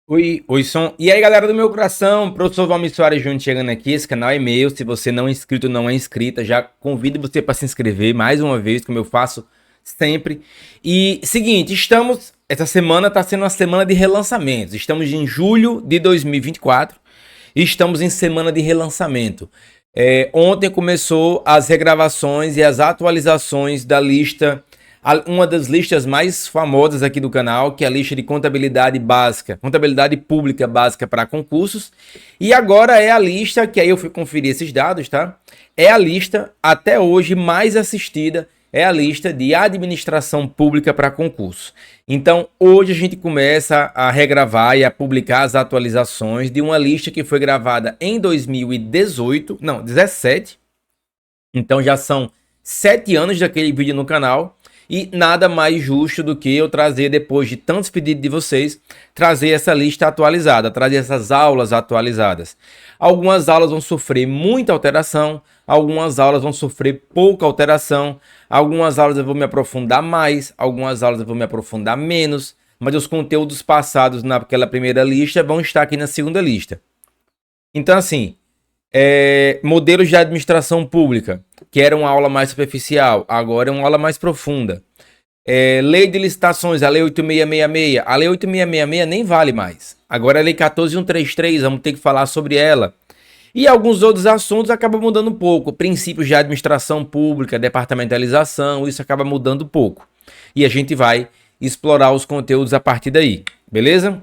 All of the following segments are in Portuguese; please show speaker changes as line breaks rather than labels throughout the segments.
Oi, som. E aí, galera do meu coração, professor Valmir Soares Júnior chegando aqui. Esse canal é meu. Se você não é inscrito, não é inscrita, já convido você para se inscrever mais uma vez, como eu faço sempre. E seguinte, essa semana está sendo uma semana de relançamentos. Estamos em julho de 2024 e estamos em semana de relançamento. Ontem começou as regravações e as atualizações da lista, uma das listas mais famosas aqui do canal, que é a lista de contabilidade básica, contabilidade pública básica para concursos. E agora é a lista, que aí eu fui conferir esses dados, tá? É a lista até hoje mais assistida, é a lista de administração pública para concurso. Então, hoje a gente começa a regravar e a publicar as atualizações de uma lista que foi gravada em 2018, não, 17. Então já são 7 anos daquele vídeo no canal. E nada mais justo do que eu trazer, depois de tantos pedidos de vocês, trazer essa lista atualizada, trazer essas aulas atualizadas. Algumas aulas vão sofrer muita alteração, algumas aulas vão sofrer pouca alteração, algumas aulas eu vou me aprofundar mais, algumas aulas eu vou me aprofundar menos, mas os conteúdos passados naquela primeira lista vão estar aqui na segunda lista. Então, assim, modelos de administração pública, que era uma aula mais superficial, agora é uma aula mais profunda. Lei de licitações, a Lei 8666. A Lei 8666 nem vale mais. Agora a Lei 14133, vamos ter que falar sobre ela. E alguns outros assuntos acabam mudando um pouco. Princípios de administração pública, departamentalização, isso acaba mudando um pouco. E a gente vai explorar os conteúdos a partir daí, beleza?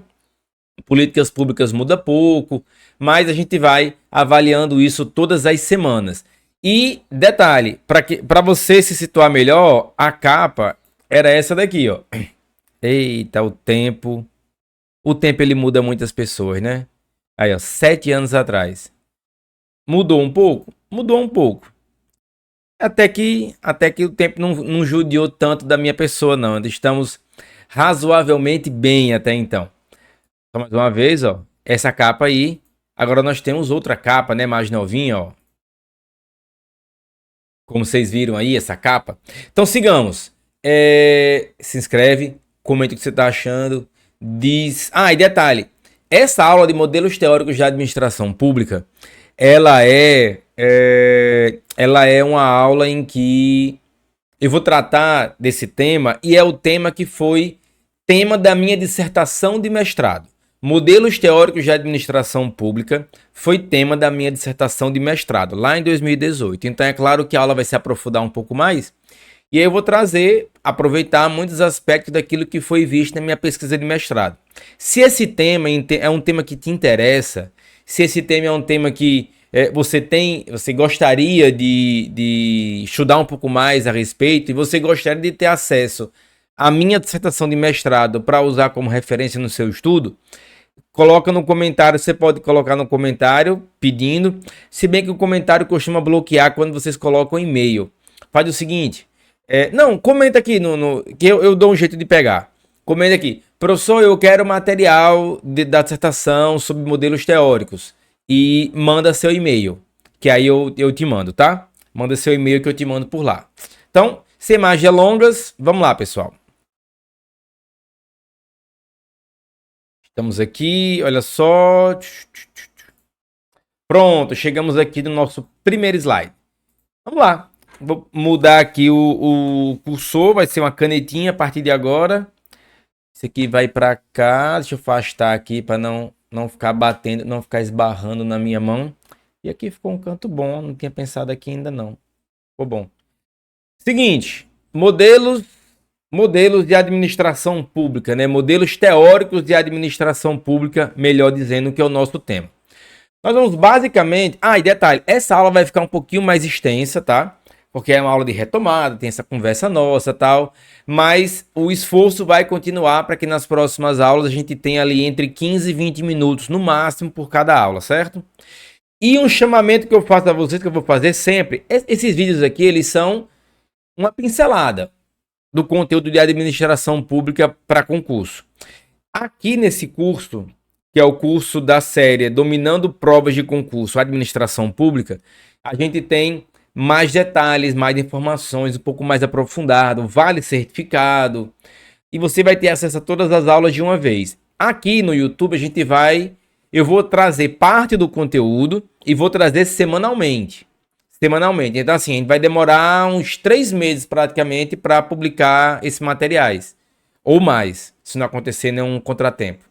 Políticas públicas muda pouco, mas a gente vai avaliando isso todas as semanas. E detalhe, para você se situar melhor, a capa era essa daqui, ó. Eita, o tempo. O tempo ele muda muitas pessoas, né? Aí, ó, 7 anos atrás. Mudou um pouco? Mudou um pouco. Até que o tempo não judiou tanto da minha pessoa, não. Estamos razoavelmente bem até então. Então, mais uma vez, ó, essa capa aí. Agora nós temos outra capa, né, mais novinha, ó. Como vocês viram aí, essa capa. Então, sigamos. Se inscreve, comenta o que você está achando. Diz... Ah, e detalhe. Essa aula de modelos teóricos de administração pública, ela é uma aula em que eu vou tratar desse tema, e é o tema que foi tema da minha dissertação de mestrado. Modelos teóricos de administração pública foi tema da minha dissertação de mestrado, lá em 2018. Então é claro que a aula vai se aprofundar um pouco mais. E aí eu vou aproveitar muitos aspectos daquilo que foi visto na minha pesquisa de mestrado. Se esse tema é um tema que te interessa, se esse tema é um tema que você gostaria de estudar um pouco mais a respeito, e você gostaria de ter acesso à minha dissertação de mestrado para usar como referência no seu estudo, coloca no comentário. Você pode colocar no comentário pedindo, se bem que o comentário costuma bloquear quando vocês colocam e-mail. Faz o seguinte, não, comenta aqui que eu dou um jeito de pegar. Comenta aqui, professor, eu quero material da dissertação sobre modelos teóricos, e manda seu e-mail, que aí eu te mando, tá? Manda seu e-mail que eu te mando por lá. Então, sem mais delongas, vamos lá, pessoal. Estamos aqui, olha só. Pronto, chegamos aqui no nosso primeiro slide. Vamos lá. Vou mudar aqui o cursor, vai ser uma canetinha a partir de agora. Esse aqui vai para cá. Deixa eu afastar aqui para não ficar batendo, não ficar esbarrando na minha mão. E aqui ficou um canto bom, não tinha pensado aqui ainda não. Ficou bom. Seguinte, modelos de administração pública, né? Modelos teóricos de administração pública, melhor dizendo, que é o nosso tema. Nós vamos basicamente... Ah, e detalhe, essa aula vai ficar um pouquinho mais extensa, tá? Porque é uma aula de retomada, tem essa conversa nossa e tal, mas o esforço vai continuar para que nas próximas aulas a gente tenha ali entre 15 e 20 minutos no máximo por cada aula, certo? E um chamamento que eu faço a vocês, que eu vou fazer sempre, esses vídeos aqui, eles são uma pincelada do conteúdo de administração pública para concurso. Aqui nesse curso, que é o curso da série Dominando Provas de Concurso Administração Pública, a gente tem mais detalhes, mais informações, um pouco mais aprofundado, vale certificado, e você vai ter acesso a todas as aulas de uma vez. Aqui no YouTube eu vou trazer parte do conteúdo e vou trazer semanalmente. Então assim, a gente vai demorar uns 3 meses praticamente para publicar esses materiais. Ou mais, se não acontecer nenhum contratempo.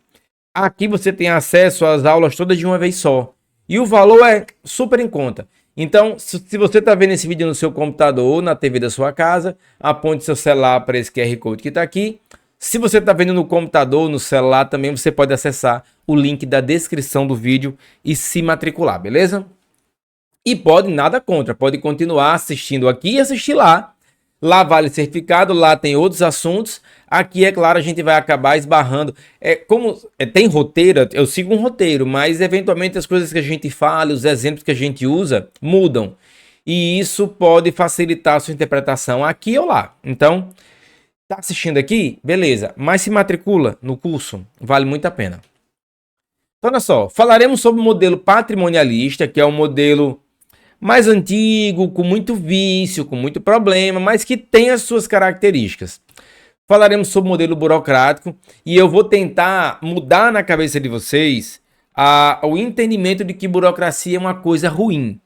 Aqui você tem acesso às aulas todas de uma vez só. E o valor é super em conta. Então, se você está vendo esse vídeo no seu computador ou na TV da sua casa, aponte seu celular para esse QR Code que está aqui. Se você está vendo no computador, no celular também, você pode acessar o link da descrição do vídeo e se matricular, beleza? E pode, nada contra, pode continuar assistindo aqui e assistir lá. Lá vale certificado, lá tem outros assuntos. Aqui, é claro, a gente vai acabar esbarrando. Tem roteiro, eu sigo um roteiro, mas eventualmente as coisas que a gente fala, os exemplos que a gente usa, mudam. E isso pode facilitar a sua interpretação aqui ou lá. Então, tá assistindo aqui? Beleza. Mas se matricula no curso, vale muito a pena. Então, olha só, falaremos sobre o modelo patrimonialista, que é um modelo mais antigo, com muito vício, com muito problema, mas que tem as suas características. Falaremos sobre o modelo burocrático e eu vou tentar mudar na cabeça de vocês o entendimento de que burocracia é uma coisa ruim.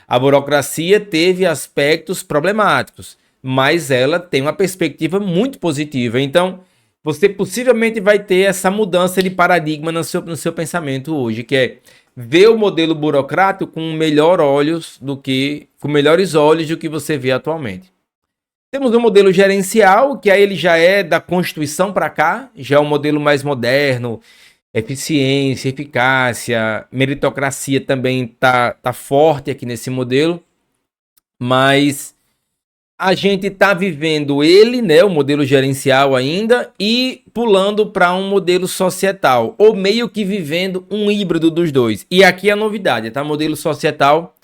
A burocracia teve aspectos problemáticos, mas ela tem uma perspectiva muito positiva. Então, você possivelmente vai ter essa mudança de paradigma no seu pensamento hoje, que é ver o modelo burocrático com melhores olhos do que você vê atualmente. Temos um modelo gerencial, que aí ele já é da Constituição para cá, já é um modelo mais moderno, eficiência, eficácia, meritocracia também tá forte aqui nesse modelo, mas a gente tá vivendo ele, né, o modelo gerencial ainda, e pulando para um modelo societal, ou meio que vivendo um híbrido dos dois. E aqui é a novidade, tá? Modelo societal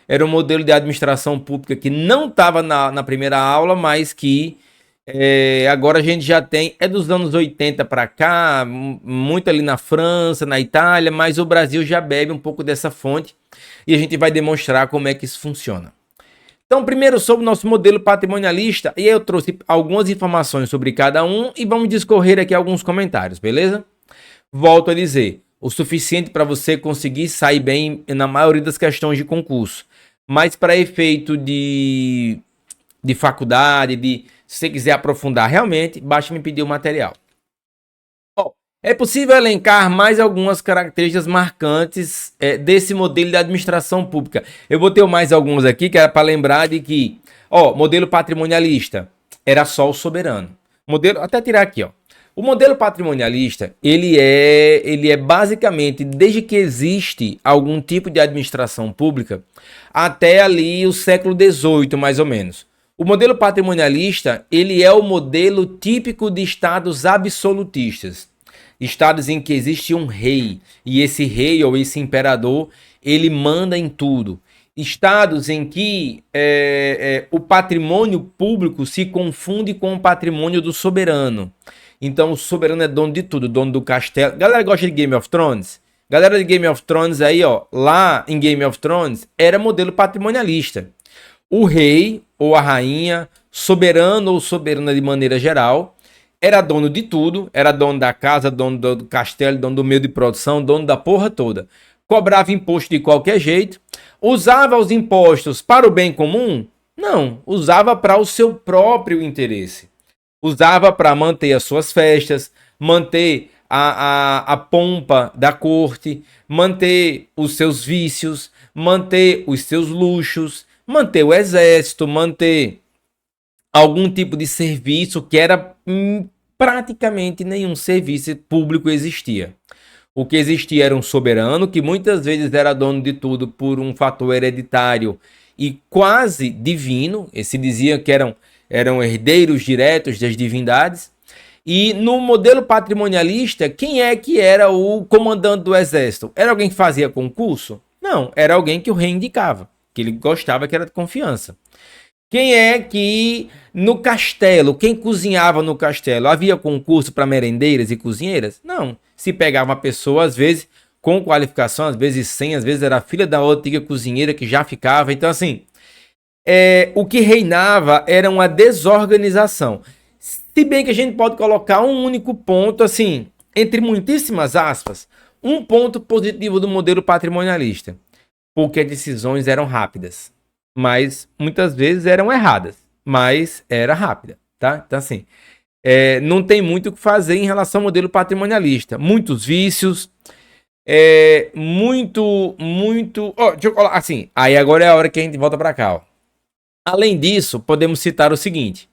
era um modelo de administração pública que não estava na primeira aula, mas que agora a gente já tem, é dos anos 80 para cá, muito ali na França, na Itália, mas o Brasil já bebe um pouco dessa fonte e a gente vai demonstrar como é que isso funciona. Então, primeiro sobre o nosso modelo patrimonialista, e aí eu trouxe algumas informações sobre cada um e vamos discorrer aqui alguns comentários, beleza? Volto a dizer, o suficiente para você conseguir sair bem na maioria das questões de concurso, mas para efeito de faculdade, se você quiser aprofundar realmente, basta me pedir o material. É possível elencar mais algumas características marcantes desse modelo de administração pública. Eu botei mais alguns aqui, que era para lembrar de que, modelo patrimonialista era só o soberano. Até tirar aqui, O modelo patrimonialista, ele é basicamente, desde que existe algum tipo de administração pública, até ali o século XVIII, mais ou menos. O modelo patrimonialista, ele é o modelo típico de estados absolutistas. Estados em que existe um rei, e esse rei ou esse imperador, ele manda em tudo. Estados em que o patrimônio público se confunde com o patrimônio do soberano. Então o soberano é dono de tudo, dono do castelo. Galera gosta de Game of Thrones? Galera de Game of Thrones aí, lá em Game of Thrones, era modelo patrimonialista. O rei ou a rainha, soberano ou soberana de maneira geral, era dono de tudo, era dono da casa, dono do castelo, dono do meio de produção, dono da porra toda. Cobrava imposto de qualquer jeito. Usava os impostos para o bem comum? Não, usava para o seu próprio interesse. Usava para manter as suas festas, manter a pompa da corte, manter os seus vícios, manter os seus luxos, manter o exército, manter algum tipo de serviço que era praticamente nenhum serviço público existia. O que existia era um soberano que muitas vezes era dono de tudo por um fator hereditário e quase divino. Se dizia que eram herdeiros diretos das divindades. E no modelo patrimonialista, quem é que era o comandante do exército? Era alguém que fazia concurso? Não, era alguém que o rei indicava, que ele gostava, que era de confiança. Quem é que no castelo, quem cozinhava no castelo? Havia concurso para merendeiras e cozinheiras? Não. Se pegava uma pessoa, às vezes, com qualificação, às vezes sem, às vezes era filha da antiga cozinheira que já ficava. Então, assim, o que reinava era uma desorganização. Se bem que a gente pode colocar um único ponto, assim, entre muitíssimas aspas, um ponto positivo do modelo patrimonialista, porque as decisões eram rápidas, mas muitas vezes eram erradas, mas era rápida, tá? Então assim, não tem muito o que fazer em relação ao modelo patrimonialista. Muitos vícios, deixa eu falar assim, aí agora é a hora que a gente volta para cá, ó. Além disso, podemos citar o seguinte: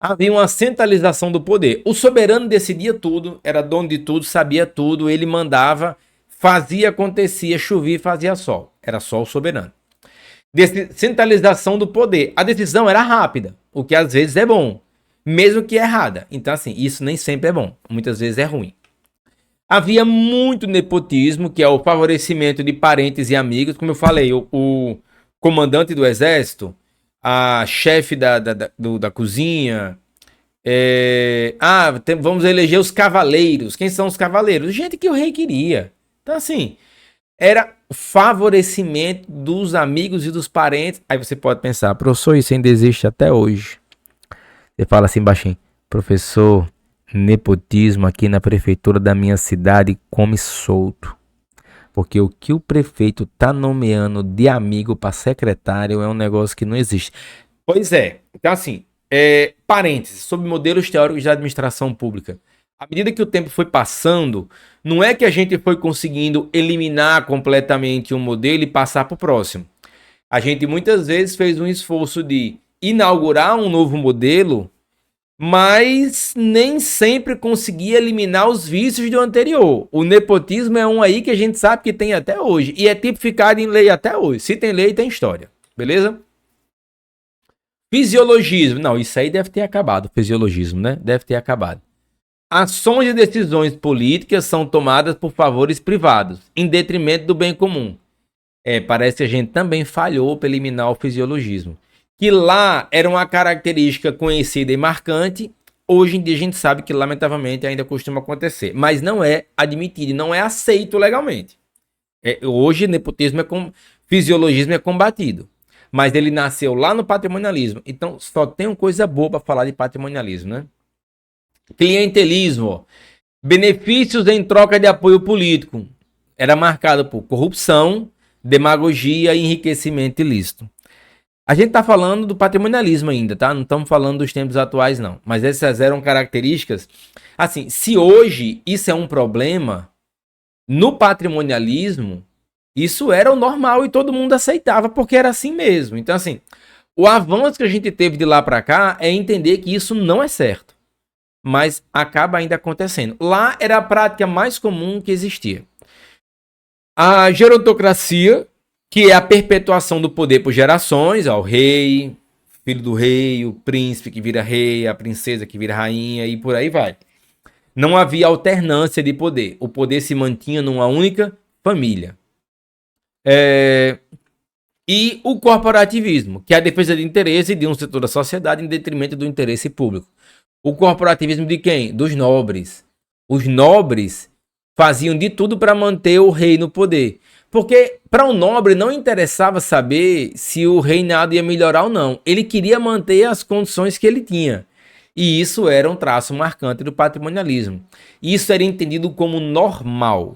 havia uma centralização do poder. O soberano decidia tudo, era dono de tudo, sabia tudo, ele mandava, fazia, acontecia, chovia e fazia sol. Era só o soberano. Centralização do poder. A decisão era rápida, o que às vezes é bom, mesmo que errada. Então, assim, isso nem sempre é bom, muitas vezes é ruim. Havia muito nepotismo, que é o favorecimento de parentes e amigos. Como eu falei, o comandante do exército, a chefe da cozinha. Vamos eleger os cavaleiros. Quem são os cavaleiros? Gente que o rei queria. Então, assim, era o favorecimento dos amigos e dos parentes. Aí você pode pensar, professor, isso ainda existe até hoje. Você fala assim baixinho, professor, nepotismo aqui na prefeitura da minha cidade come solto. Porque o que o prefeito tá nomeando de amigo para secretário é um negócio que não existe. Pois é. Então, assim, parênteses, sobre modelos teóricos de administração pública. À medida que o tempo foi passando, não é que a gente foi conseguindo eliminar completamente um modelo e passar para o próximo. A gente muitas vezes fez um esforço de inaugurar um novo modelo, mas nem sempre conseguia eliminar os vícios do anterior. O nepotismo é um aí que a gente sabe que tem até hoje, e é tipificado em lei até hoje. Se tem lei, tem história. Beleza? Fisiologismo. Não, isso aí deve ter acabado. Fisiologismo, né? Deve ter acabado. Ações e decisões políticas são tomadas por favores privados, em detrimento do bem comum. Parece que a gente também falhou para eliminar o fisiologismo. Que lá era uma característica conhecida e marcante. Hoje em dia a gente sabe que, lamentavelmente, ainda costuma acontecer. Mas não é admitido, não é aceito legalmente. Hoje, nepotismo fisiologismo é combatido. Mas ele nasceu lá no patrimonialismo. Então, só tem uma coisa boa para falar de patrimonialismo, né? Clientelismo. Benefícios em troca de apoio político. Era marcado por corrupção, demagogia e enriquecimento ilícito. A gente está falando do patrimonialismo ainda, tá? Não estamos falando dos tempos atuais, não. Mas essas eram características. Assim, se hoje isso é um problema, no patrimonialismo, isso era o normal e todo mundo aceitava porque era assim mesmo. Então, assim, o avanço que a gente teve de lá para cá é entender que isso não é certo. Mas acaba ainda acontecendo. Lá era a prática mais comum que existia. A gerontocracia, que é a perpetuação do poder por gerações, o rei, filho do rei, o príncipe que vira rei, a princesa que vira rainha e por aí vai. Não havia alternância de poder. O poder se mantinha numa única família. E o corporativismo, que é a defesa de interesse de um setor da sociedade em detrimento do interesse público. O corporativismo de quem? Dos nobres. Os nobres faziam de tudo para manter o rei no poder. Porque para um nobre não interessava saber se o reinado ia melhorar ou não. Ele queria manter as condições que ele tinha. E isso era um traço marcante do patrimonialismo. Isso era entendido como normal,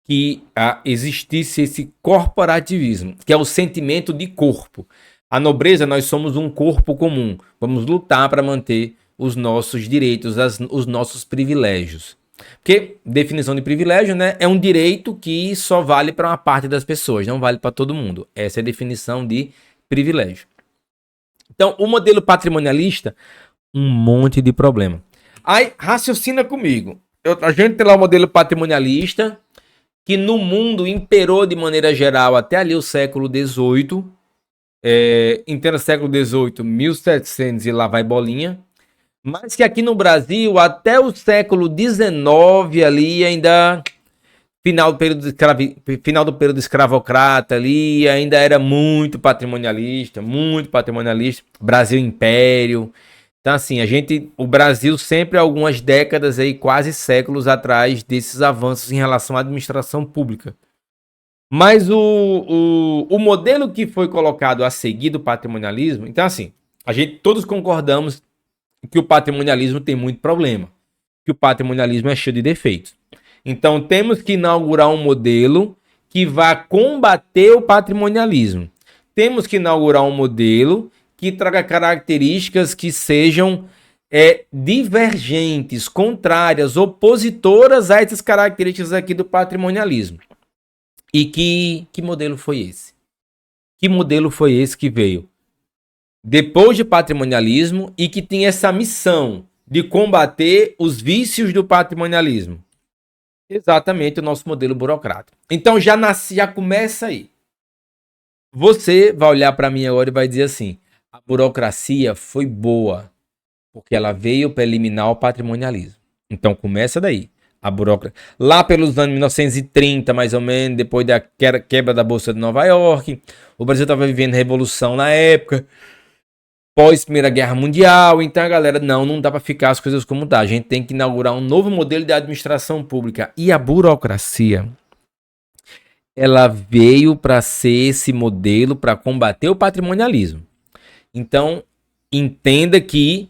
que existisse esse corporativismo, que é o sentimento de corpo. A nobreza, nós somos um corpo comum. Vamos lutar para manter os nossos direitos, os nossos privilégios. Porque definição de privilégio, né, é um direito que só vale para uma parte das pessoas, não vale para todo mundo. Essa é a definição de privilégio. Então, o modelo patrimonialista, um monte de problema. Aí, raciocina comigo. A gente tem lá o modelo patrimonialista, que no mundo imperou de maneira geral até ali o século XVIII. Entenda século XVIII, 1700 e lá vai bolinha. Mas que aqui no Brasil, até o século XIX ali, ainda final do período escravocrata ali, ainda era muito patrimonialista, Brasil Império. Então assim, o Brasil sempre algumas décadas aí, quase séculos atrás desses avanços em relação à administração pública. Mas o modelo que foi colocado a seguir do patrimonialismo, então assim, todos concordamos que o patrimonialismo tem muito problema, que o patrimonialismo é cheio de defeitos. Então, temos que inaugurar um modelo que vá combater o patrimonialismo. Temos que inaugurar um modelo que traga características que sejam divergentes, contrárias, opositoras a essas características aqui do patrimonialismo. E que modelo foi esse? Que modelo foi esse que veio depois de patrimonialismo e que tinha essa missão de combater os vícios do patrimonialismo? Exatamente o nosso modelo burocrático. Então já começa aí. Você vai olhar para mim agora e vai dizer assim: a burocracia foi boa, porque ela veio para eliminar o patrimonialismo. Então começa daí. A burocracia. Lá pelos anos 1930, mais ou menos, depois da quebra da Bolsa de Nova York, o Brasil estava vivendo revolução na época, pós Primeira Guerra Mundial. Então a galera, não dá para ficar as coisas como tá. A gente tem que inaugurar um novo modelo de administração pública. E a burocracia, ela veio para ser esse modelo para combater o patrimonialismo. Então, entenda que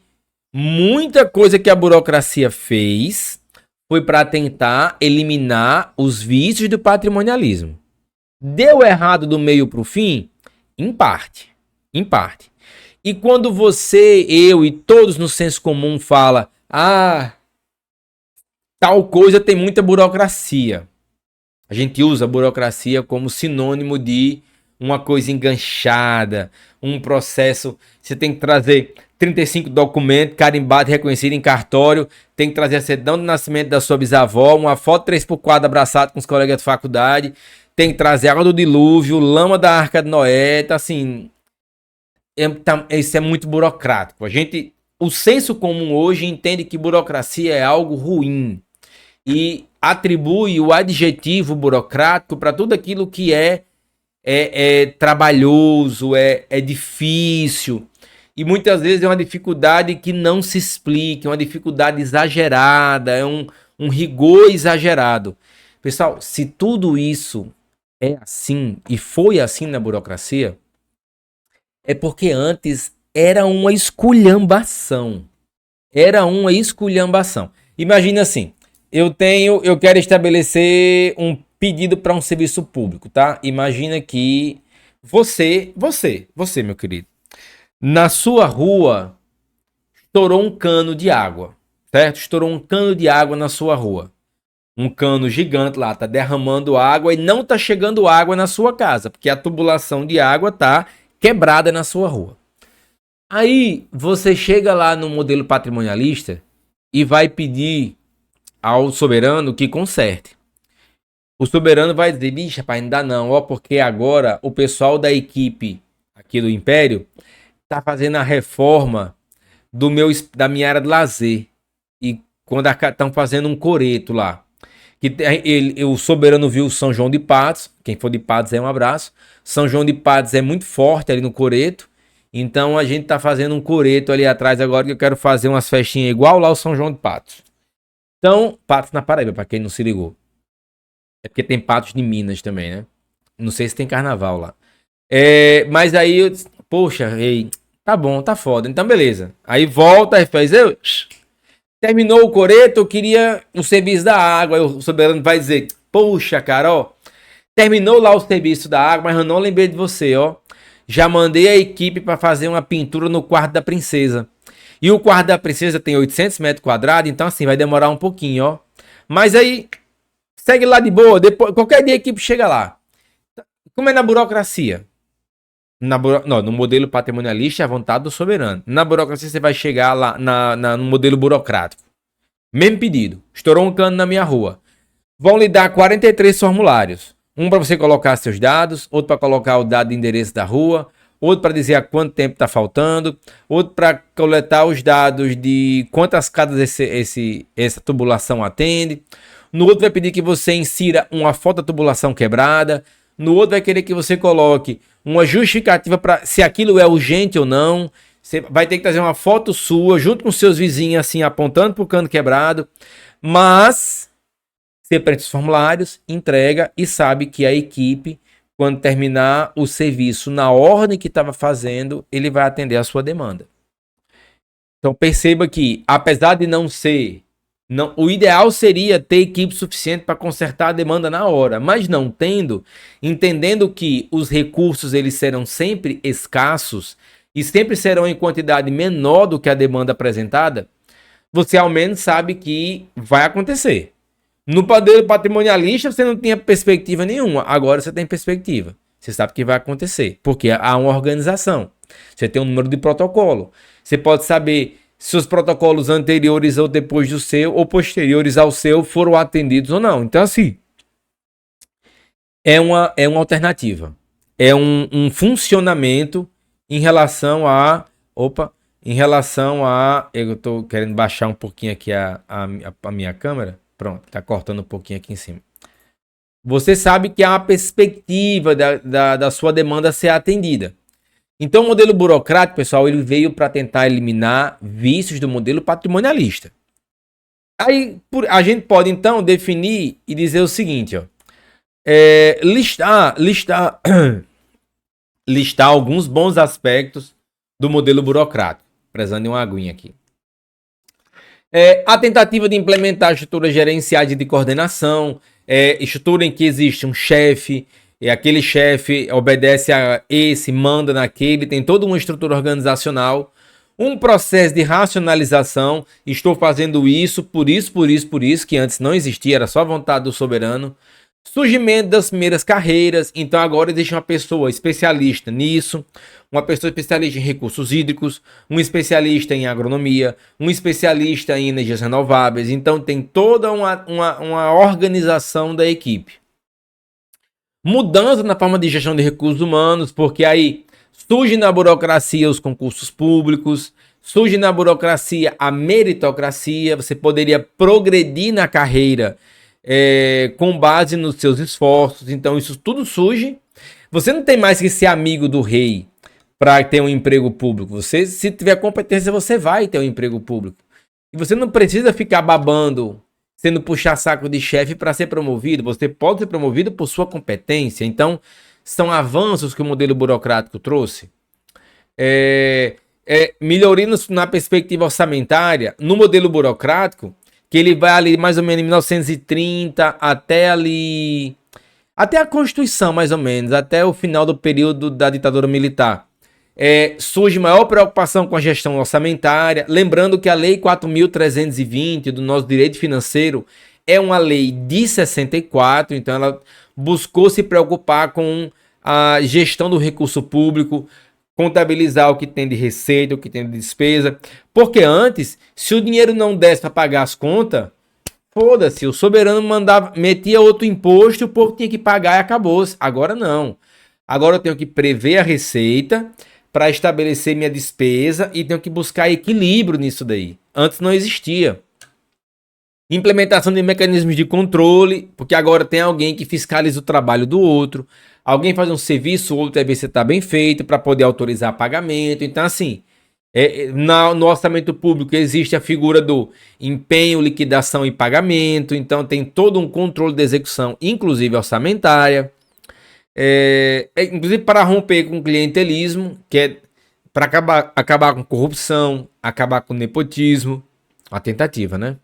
muita coisa que a burocracia fez foi para tentar eliminar os vícios do patrimonialismo. Deu errado do meio para o fim? Em parte. Em parte. E quando você, eu e todos no senso comum fala, tal coisa tem muita burocracia. A gente usa a burocracia como sinônimo de uma coisa enganchada, um processo. Você tem que trazer 35 documentos, carimbado, reconhecido em cartório, tem que trazer a certidão de nascimento da sua bisavó, uma foto 3x4 abraçado com os colegas de faculdade, tem que trazer água do dilúvio, lama da Arca de Noé, tá assim. Isso é muito burocrático. O senso comum hoje entende que burocracia é algo ruim e atribui o adjetivo burocrático para tudo aquilo que é trabalhoso, é difícil. E muitas vezes é uma dificuldade que não se explica, é uma dificuldade exagerada, é um rigor exagerado. Pessoal, se tudo isso é assim e foi assim na burocracia, é porque antes era uma esculhambação. Era uma esculhambação. Imagina assim, eu quero estabelecer um pedido para um serviço público, tá? Imagina que você, meu querido, na sua rua estourou um cano de água, certo? Estourou um cano de água na sua rua. Um cano gigante lá, tá derramando água e não tá chegando água na sua casa, porque a tubulação de água tá quebrada na sua rua. Aí você chega lá no modelo patrimonialista e vai pedir ao soberano que conserte. O soberano vai dizer, bicho, rapaz, não dá não, ó, porque agora o pessoal da equipe aqui do Império tá fazendo a reforma da minha área de lazer. E quando estão fazendo um coreto lá. O soberano viu o São João de Patos, quem for de Patos é um abraço. São João de Patos é muito forte ali no coreto. Então a gente tá fazendo um coreto ali atrás agora que eu quero fazer umas festinhas igual lá o São João de Patos. Então, Patos na Paraíba, pra quem não se ligou. É porque tem Patos de Minas também, né? Não sei se tem carnaval lá. Mas aí, poxa, tá bom, tá foda. Então, beleza. Aí volta e faz. Terminou o coreto, eu queria o serviço da água. Aí o soberano vai dizer, poxa, cara, ó. Terminou lá o serviço da água, mas eu não lembrei de você, ó. Já mandei a equipe para fazer uma pintura no quarto da princesa. E o quarto da princesa tem 800 metros quadrados, então assim, vai demorar um pouquinho, ó. Mas aí, segue lá de boa, depois, qualquer dia a equipe chega lá. Como é na burocracia? Não, no modelo patrimonialista é a vontade do soberano. Na burocracia você vai chegar lá no modelo burocrático. Mesmo pedido. Estourou um cano na minha rua. Vão lhe dar 43 formulários. Um para você colocar seus dados, outro para colocar o dado de endereço da rua, outro para dizer há quanto tempo está faltando, outro para coletar os dados de quantas casas essa tubulação atende. No outro vai pedir que você insira uma foto da tubulação quebrada. No outro vai querer que você coloque uma justificativa para se aquilo é urgente ou não. Você vai ter que trazer uma foto sua junto com seus vizinhos assim apontando para o cano quebrado. Mas você preenche os formulários, entrega e sabe que a equipe, quando terminar o serviço na ordem que estava fazendo, ele vai atender a sua demanda. Então perceba que, apesar de não ser Não, o ideal seria ter equipe suficiente para consertar a demanda na hora, mas não tendo, entendendo que os recursos eles serão sempre escassos e sempre serão em quantidade menor do que a demanda apresentada, você ao menos sabe que vai acontecer. No modelo patrimonialista você não tinha perspectiva nenhuma, agora você tem perspectiva. Você sabe que vai acontecer, porque há uma organização. Você tem um número de protocolo. Você pode saber se os protocolos anteriores ou depois do seu, ou posteriores ao seu, foram atendidos ou não. Então, assim, é uma alternativa. É um funcionamento em relação a... Opa! Em relação a... Eu estou querendo baixar um pouquinho aqui a minha câmera. Pronto, está cortando um pouquinho aqui em cima. Você sabe que há uma perspectiva da sua demanda ser atendida. Então, o modelo burocrático, pessoal, ele veio para tentar eliminar vícios do modelo patrimonialista. Aí, a gente pode, então, definir e dizer o seguinte, ó. Listar alguns bons aspectos do modelo burocrático. Precisando de uma aguinha aqui. A tentativa de implementar estruturas gerenciais de coordenação, estrutura em que existe um chefe, e aquele chefe obedece a esse, manda naquele, tem toda uma estrutura organizacional, um processo de racionalização, estou fazendo isso, por isso, que antes não existia, era só a vontade do soberano. Surgimento das primeiras carreiras, então agora existe uma pessoa especialista nisso, uma pessoa especialista em recursos hídricos, um especialista em agronomia, um especialista em energias renováveis, então tem toda uma organização da equipe. Mudança na forma de gestão de recursos humanos, porque aí surge na burocracia os concursos públicos, surge na burocracia a meritocracia, você poderia progredir na carreira com base nos seus esforços, então isso tudo surge. Você não tem mais que ser amigo do rei para ter um emprego público. Você, se tiver competência, você vai ter um emprego público. E você não precisa ficar babando, sendo puxa-saco de chefe para ser promovido. Você pode ser promovido por sua competência. Então, são avanços que o modelo burocrático trouxe. Melhoria na perspectiva orçamentária. No modelo burocrático, que ele vai ali mais ou menos em 1930 até ali... Até a Constituição, mais ou menos. Até o final do período da ditadura militar. Surge maior preocupação com a gestão orçamentária. Lembrando que a Lei 4.320 do nosso direito financeiro é uma lei de 64. Então ela buscou se preocupar com a gestão do recurso público, contabilizar o que tem de receita, o que tem de despesa. Porque antes, se o dinheiro não desse para pagar as contas, foda-se, o soberano metia outro imposto, o povo tinha que pagar e acabou. Agora não. Agora eu tenho que prever a receita para estabelecer minha despesa e tenho que buscar equilíbrio nisso daí. Antes não existia. Implementação de mecanismos de controle, porque agora tem alguém que fiscaliza o trabalho do outro. Alguém faz um serviço, o outro vai ver se está bem feito para poder autorizar pagamento. Então, assim, no orçamento público existe a figura do empenho, liquidação e pagamento. Então, tem todo um controle de execução, inclusive orçamentária. Inclusive para romper com o clientelismo, que é para acabar com corrupção, acabar com nepotismo. Uma tentativa, né?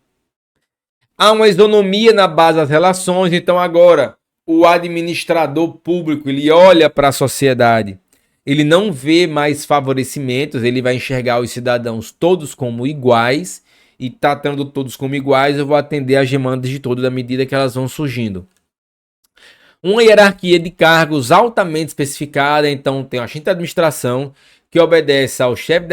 Há uma isonomia na base das relações. Então, agora, o administrador público, ele olha para a sociedade, ele não vê mais favorecimentos, ele vai enxergar os cidadãos todos como iguais, e tratando todos como iguais, eu vou atender às demandas de todos à medida que elas vão surgindo. Uma hierarquia de cargos altamente especificada, então tem o agente de administração, que obedece ao chefe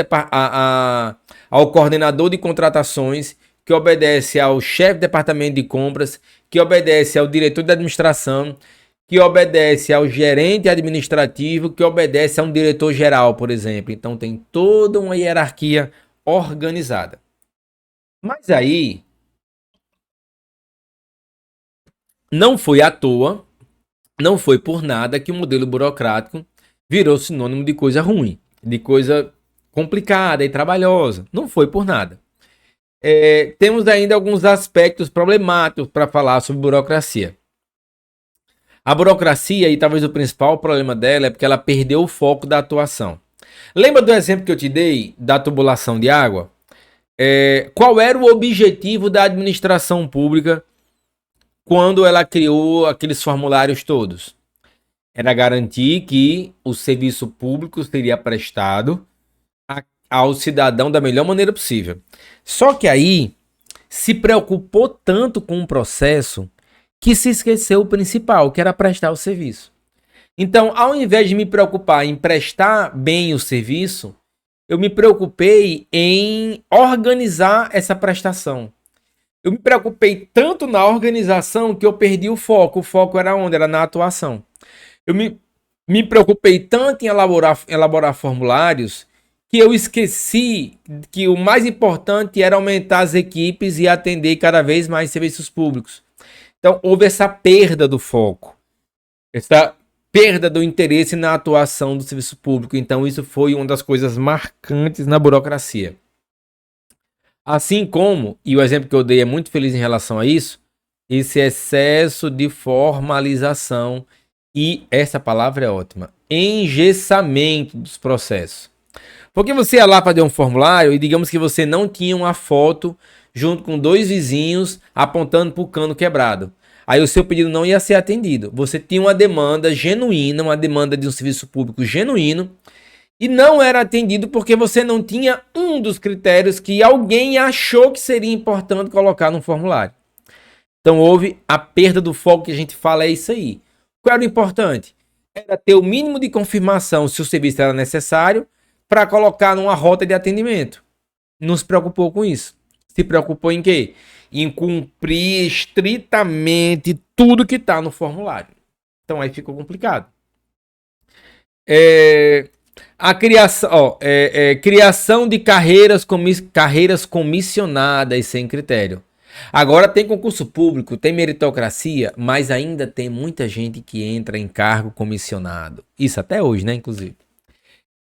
ao coordenador de contratações, que obedece ao chefe de departamento de compras, que obedece ao diretor de administração, que obedece ao gerente administrativo, que obedece a um diretor geral, por exemplo. Então tem toda uma hierarquia organizada. Mas aí, não foi à toa, não foi por nada que o modelo burocrático virou sinônimo de coisa ruim, de coisa complicada e trabalhosa. Não foi por nada. Temos ainda alguns aspectos problemáticos para falar sobre burocracia. A burocracia, e talvez o principal problema dela, é porque ela perdeu o foco da atuação. Lembra do exemplo que eu te dei da tubulação de água? Qual era o objetivo da administração pública quando ela criou aqueles formulários todos? Era garantir que o serviço público seria prestado ao cidadão da melhor maneira possível. Só que aí se preocupou tanto com o processo que se esqueceu o principal, que era prestar o serviço. Então, ao invés de me preocupar em prestar bem o serviço, eu me preocupei em organizar essa prestação. Eu me preocupei tanto na organização que eu perdi o foco. O foco era onde? Era na atuação. Eu me preocupei tanto em elaborar formulários que eu esqueci que o mais importante era aumentar as equipes e atender cada vez mais serviços públicos. Então, houve essa perda do foco, essa perda do interesse na atuação do serviço público. Então, isso foi uma das coisas marcantes na burocracia. Assim como, e o exemplo que eu dei é muito feliz em relação a isso, esse excesso de formalização e, essa palavra é ótima, engessamento dos processos. Porque você ia lá fazer um formulário e digamos que você não tinha uma foto junto com 2 vizinhos apontando para o cano quebrado. Aí o seu pedido não ia ser atendido. Você tinha uma demanda genuína, uma demanda de um serviço público genuíno, e não era atendido porque você não tinha um dos critérios que alguém achou que seria importante colocar no formulário. Então houve a perda do foco, que a gente fala, é isso aí. Qual era o importante? Era ter o mínimo de confirmação se o serviço era necessário para colocar numa rota de atendimento. Não se preocupou com isso. Se preocupou em quê? Em cumprir estritamente tudo que está no formulário. Então aí ficou complicado. A criação, criação de carreiras comissionadas sem critério. Agora tem concurso público, tem meritocracia, mas ainda tem muita gente que entra em cargo comissionado. Isso até hoje, né, inclusive.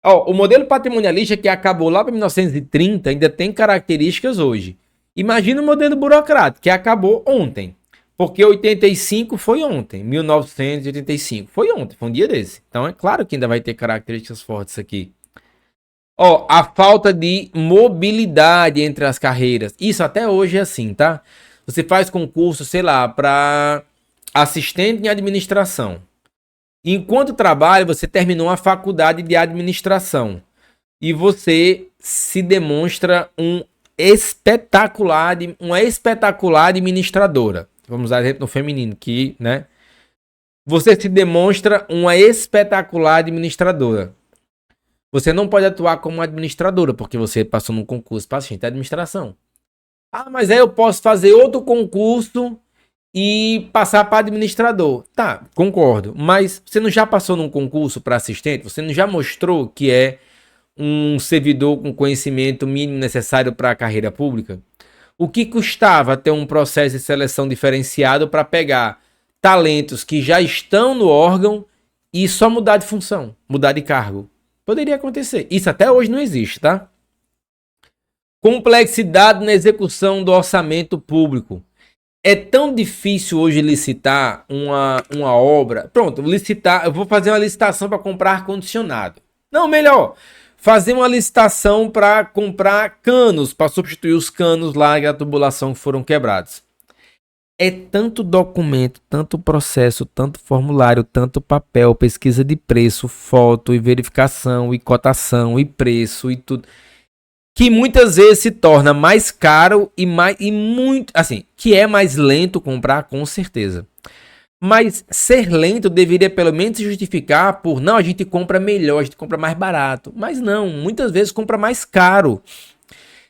O modelo patrimonialista que acabou lá para 1930 ainda tem características hoje. Imagina o modelo burocrático que acabou ontem. Porque 85 foi ontem, 1985 foi ontem, foi um dia desse. Então é claro que ainda vai ter características fortes aqui. A falta de mobilidade entre as carreiras. Isso até hoje é assim, tá? Você faz concurso, sei lá, para assistente em administração. Enquanto trabalha, você terminou a faculdade de administração. E você se demonstra uma espetacular administradora. Vamos usar exemplo no feminino, que, né? Você se demonstra uma espetacular administradora. Você não pode atuar como administradora, porque você passou num concurso para assistente de administração. Mas aí eu posso fazer outro concurso e passar para administrador. Tá, concordo. Mas você não já passou num concurso para assistente? Você não já mostrou que é um servidor com conhecimento mínimo necessário para a carreira pública? O que custava ter um processo de seleção diferenciado para pegar talentos que já estão no órgão e só mudar de função, mudar de cargo? Poderia acontecer. Isso até hoje não existe, tá? Complexidade na execução do orçamento público. É tão difícil hoje licitar uma obra. Pronto, licitar. Eu vou fazer uma licitação para comprar ar-condicionado. Não, melhor. Fazer uma licitação para comprar canos, para substituir os canos lá da tubulação que foram quebrados. É tanto documento, tanto processo, tanto formulário, tanto papel, pesquisa de preço, foto e verificação e cotação e preço e tudo, que muitas vezes se torna mais caro e muito, assim, que é mais lento comprar, com certeza. Mas ser lento deveria pelo menos se justificar por, não, a gente compra melhor, a gente compra mais barato. Mas não, muitas vezes compra mais caro.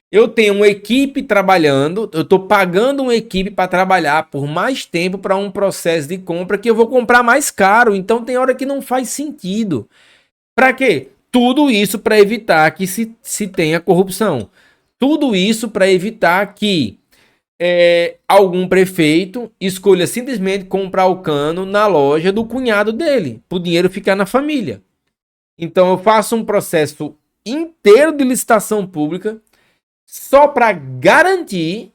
Eu tenho uma equipe trabalhando, eu estou pagando uma equipe para trabalhar por mais tempo para um processo de compra que eu vou comprar mais caro. Então tem hora que não faz sentido. Para quê? Tudo isso para evitar que se tenha corrupção. Tudo isso para evitar que algum prefeito escolha simplesmente comprar o cano na loja do cunhado dele, para o dinheiro ficar na família. Então eu faço um processo inteiro de licitação pública só para garantir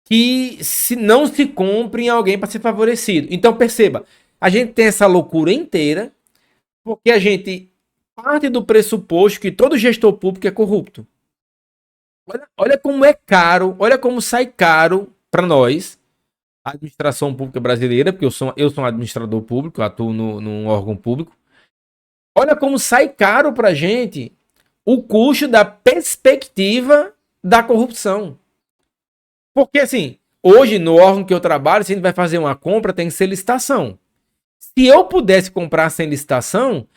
que não se compre em alguém para ser favorecido. Então perceba, a gente tem essa loucura inteira porque a gente parte do pressuposto que todo gestor público é corrupto. Olha como é caro, olha como sai caro para nós, a administração pública brasileira, porque eu sou um administrador público, atuo num órgão público. Olha como sai caro para gente o custo da perspectiva da corrupção. Porque, assim, hoje no órgão que eu trabalho, se a gente vai fazer uma compra, tem que ser licitação. Se eu pudesse comprar sem licitação,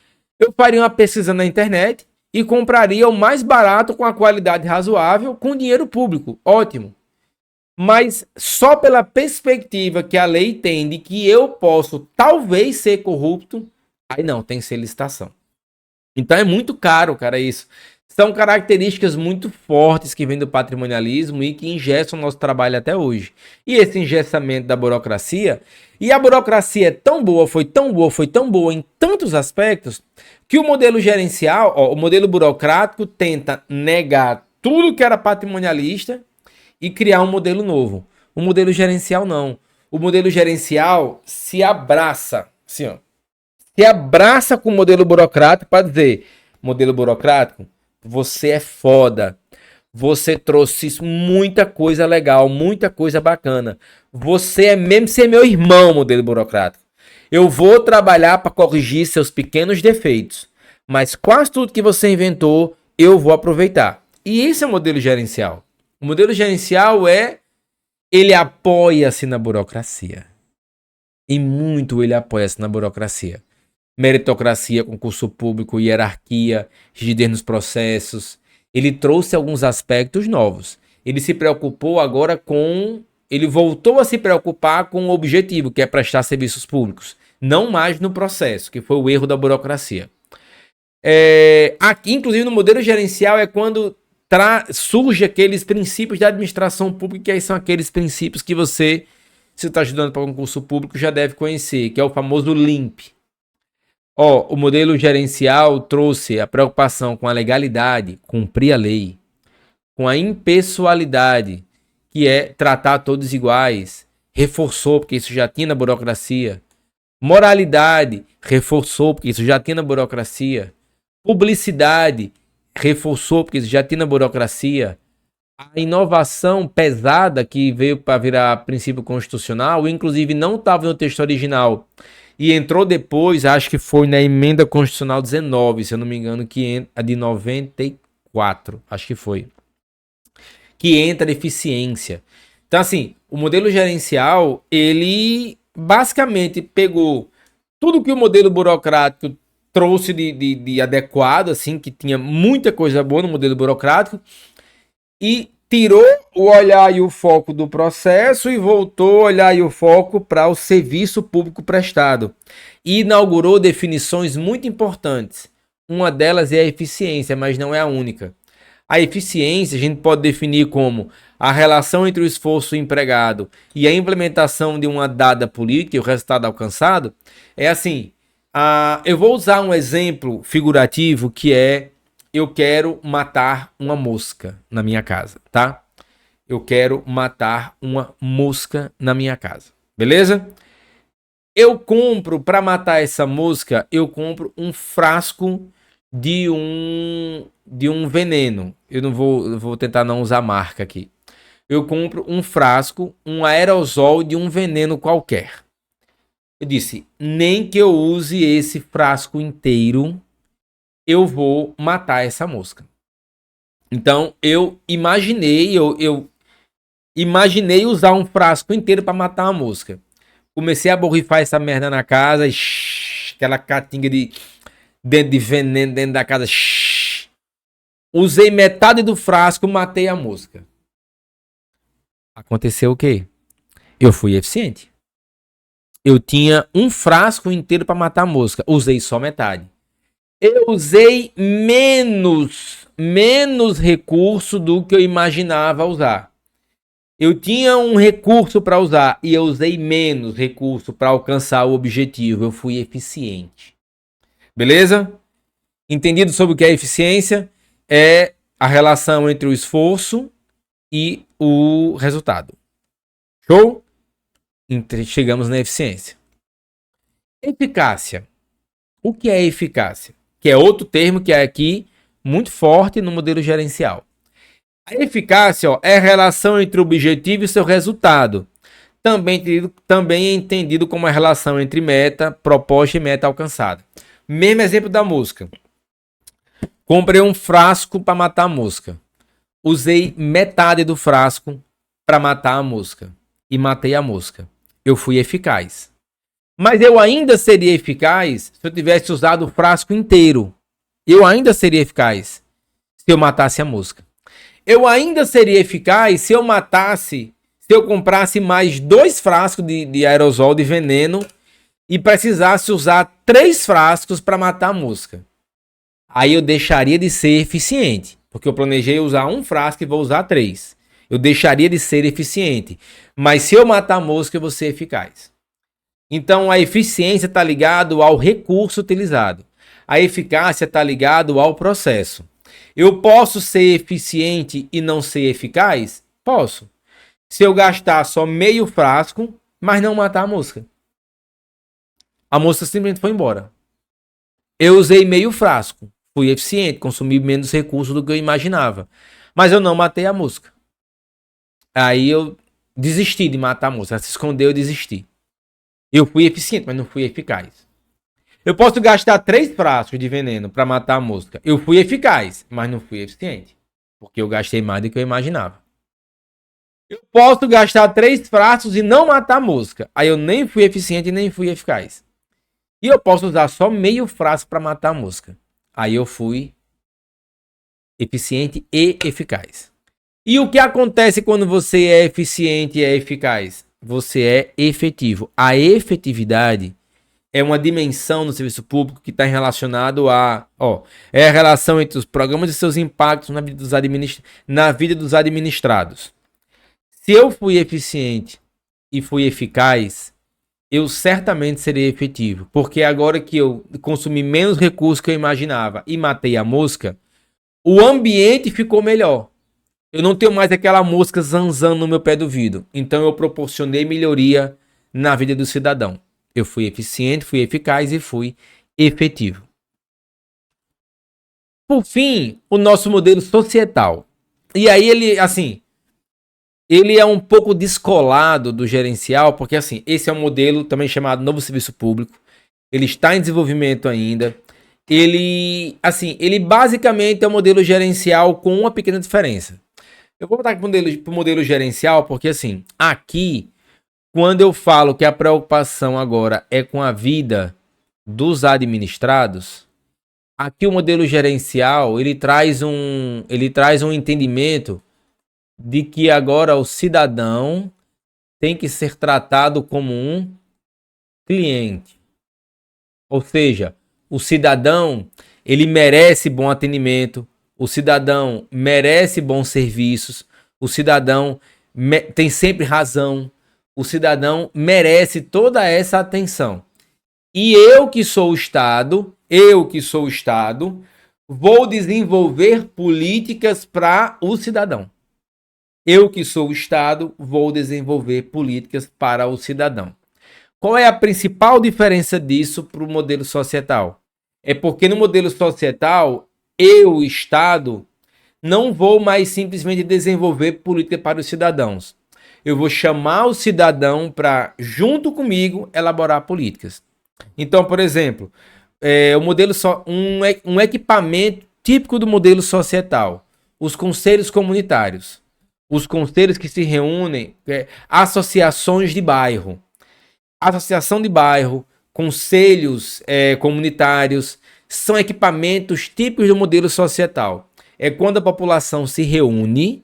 eu faria uma pesquisa na internet e compraria o mais barato com a qualidade razoável com dinheiro público. Ótimo. Mas só pela perspectiva que a lei tem de que eu posso talvez ser corrupto, aí não, tem que ser licitação. Então é muito caro, cara, isso. São características muito fortes que vêm do patrimonialismo e que engessam o nosso trabalho até hoje. E esse engessamento da burocracia, e a burocracia é tão boa, foi tão boa, foi tão boa em tantos aspectos, que o modelo gerencial, ó, o modelo burocrático tenta negar tudo que era patrimonialista e criar um modelo novo. O modelo gerencial não. O modelo gerencial se abraça, assim, ó, se abraça com o modelo burocrático para dizer, modelo burocrático, você é foda. Você trouxe muita coisa legal, muita coisa bacana. Você é mesmo ser meu irmão, modelo burocrático. Eu vou trabalhar para corrigir seus pequenos defeitos, mas quase tudo que você inventou, eu vou aproveitar. E esse é o modelo gerencial. O modelo gerencial ele apoia-se na burocracia. E muito ele apoia-se na burocracia. Meritocracia, concurso público, hierarquia, rigidez nos processos. Ele trouxe alguns aspectos novos. Ele se preocupou agora com... Ele voltou a se preocupar com o objetivo, que é prestar serviços públicos. Não mais no processo, que foi o erro da burocracia. Aqui, inclusive, no modelo gerencial é quando surge aqueles princípios da administração pública, que aí são aqueles princípios que você, se está estudando para concurso público, já deve conhecer, que é o famoso LIMP. O modelo gerencial trouxe a preocupação com a legalidade, cumprir a lei, com a impessoalidade, que é tratar todos iguais, reforçou, porque isso já tinha na burocracia. Moralidade, reforçou, porque isso já tinha na burocracia. Publicidade, reforçou, porque isso já tinha na burocracia. A inovação pesada que veio para virar princípio constitucional, inclusive não estava no texto original, e entrou depois, acho que foi na emenda constitucional 19, se eu não me engano, que a de 94, acho que foi. Que entra a eficiência. Então, assim, o modelo gerencial, ele basicamente pegou tudo que o modelo burocrático trouxe de adequado, assim, que tinha muita coisa boa no modelo burocrático, e tirou o olhar e o foco do processo e voltou o olhar e o foco para o serviço público prestado. E inaugurou definições muito importantes. Uma delas é a eficiência, mas não é a única. A eficiência a gente pode definir como a relação entre o esforço empregado e a implementação de uma dada política e o resultado alcançado. É assim, eu vou usar um exemplo figurativo que é: eu quero matar uma mosca na minha casa, tá? Eu quero matar uma mosca na minha casa, beleza? Eu compro, para matar essa mosca, eu compro um frasco de um veneno. Eu não vou tentar não usar marca aqui. Eu compro um frasco, um aerosol de um veneno qualquer. Eu disse, nem que eu use esse frasco inteiro, eu vou matar essa mosca. Então, eu imaginei usar um frasco inteiro para matar uma mosca. Comecei a borrifar essa merda na casa, aquela catinga dentro de veneno dentro da casa. Usei metade do frasco, matei a mosca. Aconteceu o quê? Eu fui eficiente. Eu tinha um frasco inteiro para matar a mosca, usei só metade. Eu usei menos recurso do que eu imaginava usar. Eu tinha um recurso para usar e eu usei menos recurso para alcançar o objetivo. Eu fui eficiente. Beleza? Entendido sobre o que é eficiência? É a relação entre o esforço e o resultado. Show? Chegamos na eficiência. Eficácia. O que é eficácia? Que é outro termo que é aqui muito forte no modelo gerencial. A eficácia, ó, é a relação entre o objetivo e seu resultado. Também é entendido como a relação entre meta proposta e meta alcançada. Mesmo exemplo da mosca. Comprei um frasco para matar a mosca. Usei metade do frasco para matar a mosca. E matei a mosca. Eu fui eficaz. Mas eu ainda seria eficaz se eu tivesse usado o frasco inteiro. Eu ainda seria eficaz se eu matasse a mosca. Eu ainda seria eficaz se eu comprasse mais 2 frascos de aerosol de veneno e precisasse usar 3 frascos para matar a mosca. Aí eu deixaria de ser eficiente, porque eu planejei usar um frasco e vou usar 3. Eu deixaria de ser eficiente. Mas se eu matar a mosca, eu vou ser eficaz. Então a eficiência está ligada ao recurso utilizado. A eficácia está ligada ao processo. Eu posso ser eficiente e não ser eficaz? Posso. Se eu gastar só meio frasco, mas não matar a mosca. A mosca simplesmente foi embora. Eu usei meio frasco. Fui eficiente, consumi menos recursos do que eu imaginava. Mas eu não matei a mosca. Aí eu desisti de matar a mosca. Ela se escondeu, eu desisti. Eu fui eficiente, mas não fui eficaz. Eu posso gastar 3 frascos de veneno para matar a mosca. Eu fui eficaz, mas não fui eficiente. Porque eu gastei mais do que eu imaginava. Eu posso gastar 3 frascos e não matar a mosca. Aí eu nem fui eficiente e nem fui eficaz. E eu posso usar só meio frasco para matar a mosca. Aí eu fui eficiente e eficaz. E o que acontece quando você é eficiente e é eficaz? Você é efetivo. A efetividade é uma dimensão no serviço público que está relacionado é a relação entre os programas e seus impactos na vida dos administrados. Se eu fui eficiente e fui eficaz, eu certamente serei efetivo. Porque agora que eu consumi menos recursos que eu imaginava e matei a mosca, o ambiente ficou melhor. Eu não tenho mais aquela mosca zanzando no meu pé do vidro. Então eu proporcionei melhoria na vida do cidadão. Eu fui eficiente, fui eficaz e fui efetivo. Por fim, o nosso modelo societal. E aí ele é um pouco descolado do gerencial, porque assim, esse é um modelo também chamado Novo Serviço Público. Ele está em desenvolvimento ainda. Ele basicamente é um modelo gerencial com uma pequena diferença. Eu vou botar aqui para o modelo gerencial, porque assim, aqui, quando eu falo que a preocupação agora é com a vida dos administrados, aqui o modelo gerencial, ele traz um entendimento de que agora o cidadão tem que ser tratado como um cliente. Ou seja, o cidadão, ele merece bom atendimento, o cidadão merece bons serviços, o cidadão tem sempre razão, o cidadão merece toda essa atenção. E eu que sou o Estado, vou desenvolver políticas para o cidadão. Eu que sou o Estado, vou desenvolver políticas para o cidadão. Qual é a principal diferença disso para o modelo societal? É porque no modelo societal, eu, Estado, não vou mais simplesmente desenvolver política para os cidadãos. Eu vou chamar o cidadão para, junto comigo, elaborar políticas. Então, por exemplo, um equipamento típico do modelo societal, os conselhos comunitários. Os conselhos que se reúnem, associações de bairro. Associação de bairro, conselhos comunitários, são equipamentos típicos do modelo societal. É quando a população se reúne